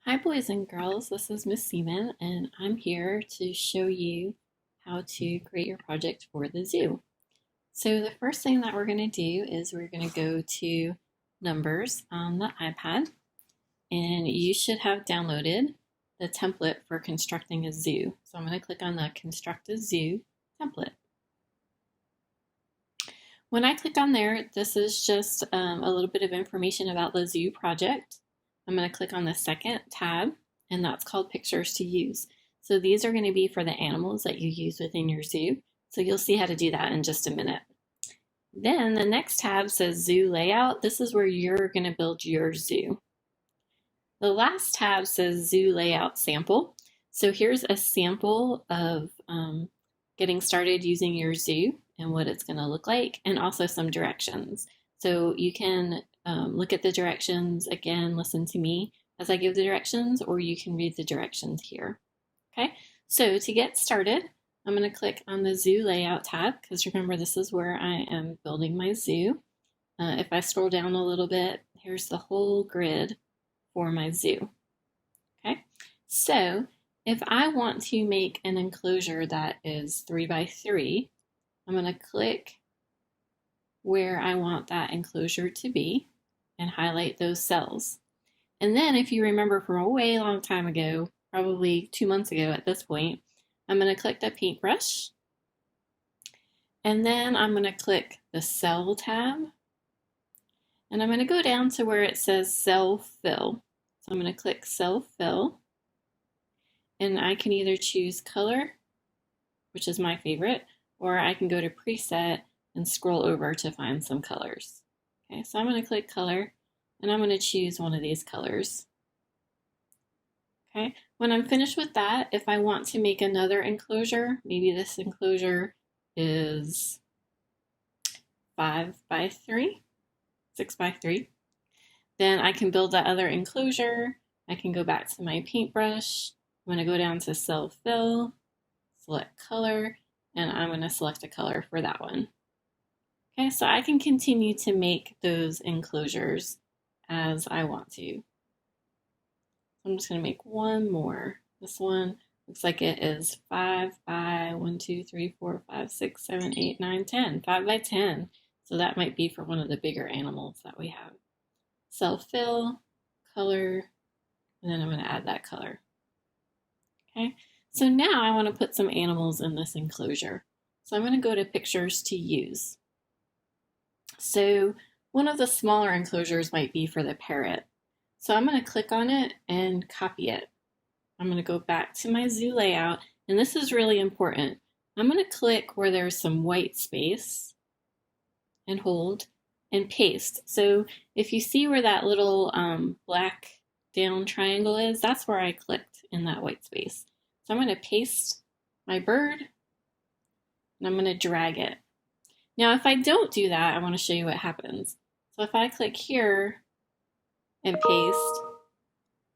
Hi boys and girls, this is Miss Seaman and I'm here to show you how to create your project for the zoo. So the first thing that we're going to do is we're going to go to Numbers on the iPad, and you should have downloaded the template for constructing a zoo. So I'm going to click on the Construct a Zoo template. When I click on there, this is just a little bit of information about the zoo project. I'm going to click on the second tab, and that's called Pictures to Use. So these are going to be for the animals that you use within your zoo. So you'll see how to do that in just a minute. Then the next tab says Zoo Layout. This is where you're going to build your zoo. The last tab says Zoo Layout Sample. So here's a sample of getting started using your zoo and what it's going to look like, and also some directions. So you can look at the directions again, listen to me as I give the directions, or you can read the directions here. Okay, so to get started, I'm going to click on the Zoo Layout tab, because remember, this is where I am building my zoo. If I scroll down a little bit, here's the whole grid for my zoo. Okay, so if I want to make an enclosure that is 3 by 3, I'm going to click where I want that enclosure to be and highlight those cells. And then if you remember from a way long time ago, probably 2 months ago at this point, I'm going to click the paintbrush, and then I'm going to click the cell tab, and I'm going to go down to where it says cell fill. So I'm going to click cell fill, and I can either choose color, which is my favorite, or I can go to preset and scroll over to find some colors. Okay, so I'm going to click color, and I'm going to choose one of these colors. Okay, when I'm finished with that, if I want to make another enclosure, maybe this enclosure is 5 by 3, 6 by 3, then I can build that other enclosure. I can go back to my paintbrush. I'm going to go down to cell fill, select color, and I'm going to select a color for that one. Okay, so I can continue to make those enclosures as I want to. I'm just going to make one more. This one looks like it is 5 by 1, 2, 3, 4, 5, 6, 7, 8, 9, 10. 5 by 10. So that might be for one of the bigger animals that we have. Cell fill, color, and then I'm going to add that color. Okay, so now I want to put some animals in this enclosure. So I'm going to go to Pictures to Use. So one of the smaller enclosures might be for the parrot. So I'm going to click on it and copy it. I'm going to go back to my zoo layout, and this is really important. I'm going to click where there's some white space and hold and paste. So if you see where that little black down triangle is, that's where I clicked in that white space. So I'm going to paste my bird, and I'm going to drag it. Now, if I don't do that, I want to show you what happens. So if I click here and paste,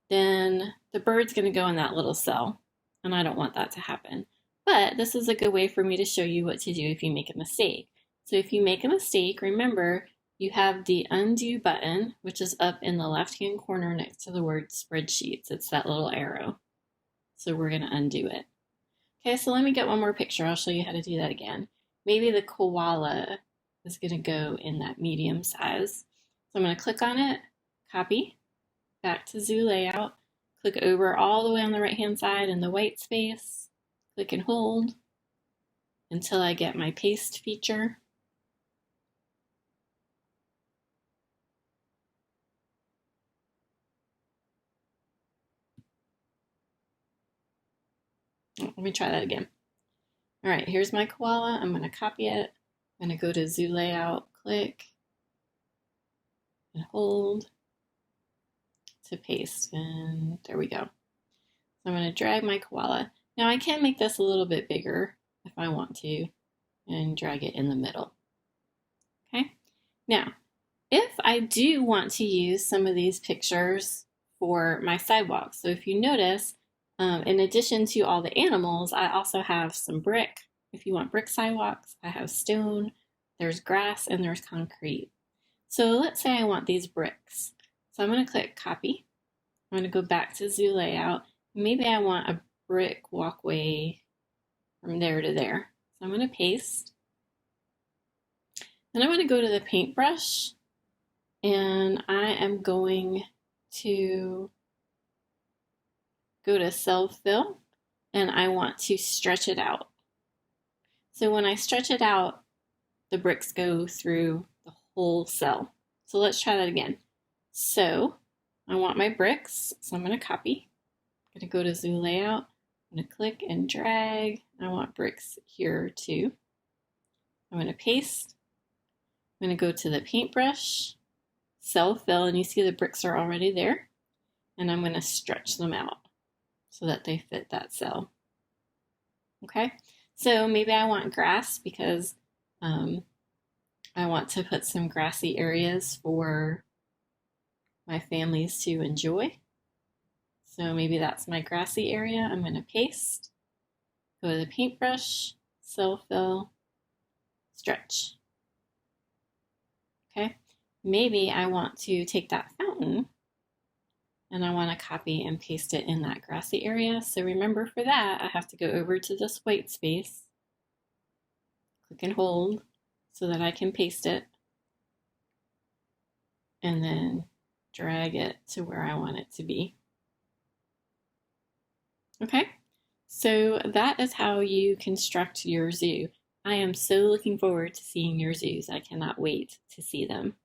then the bird's going to go in that little cell, and I don't want that to happen. But this is a good way for me to show you what to do if you make a mistake. So if you make a mistake, remember, you have the undo button, which is up in the left-hand corner next to the word spreadsheets. It's that little arrow. So we're going to undo it. Okay, so let me get one more picture. I'll show you how to do that again. Maybe the koala is going to go in that medium size. So I'm going to click on it, copy, back to zoo layout, click over all the way on the right-hand side in the white space, click and hold until I get my paste feature. Let me try that again. All right, here's my koala. I'm going to copy it. I'm going to go to zoo layout, click, and hold to paste, and there we go. So I'm going to drag my koala. Now I can make this a little bit bigger if I want to, and drag it in the middle. Okay, now if I do want to use some of these pictures for my sidewalk, so if you notice, in addition to all the animals, I also have some brick. If you want brick sidewalks, I have stone, there's grass, and there's concrete. So let's say I want these bricks. So I'm going to click copy, I'm going to go back to zoo layout. Maybe I want a brick walkway from there to there. So I'm going to paste. Then I'm going to go to the paintbrush and I am going to go to cell fill and I want to stretch it out. So when I stretch it out, the bricks go through the whole cell. So let's try that again. So I want my bricks, so I'm going to copy. I'm going to go to zoo layout. I'm going to click and drag. I want bricks here too. I'm going to paste. I'm going to go to the paintbrush, cell fill, and you see the bricks are already there. And I'm going to stretch them out so that they fit that cell. Okay, so maybe I want grass because I want to put some grassy areas for my families to enjoy. So maybe that's my grassy area. I'm going to paste, go to the paintbrush, cell fill, stretch. Okay, maybe I want to take that fountain and I want to copy and paste it in that grassy area. So remember, for that, I have to go over to this white space, click and hold so that I can paste it, and then drag it to where I want it to be. Okay, so that is how you construct your zoo. I am so looking forward to seeing your zoos. I cannot wait to see them.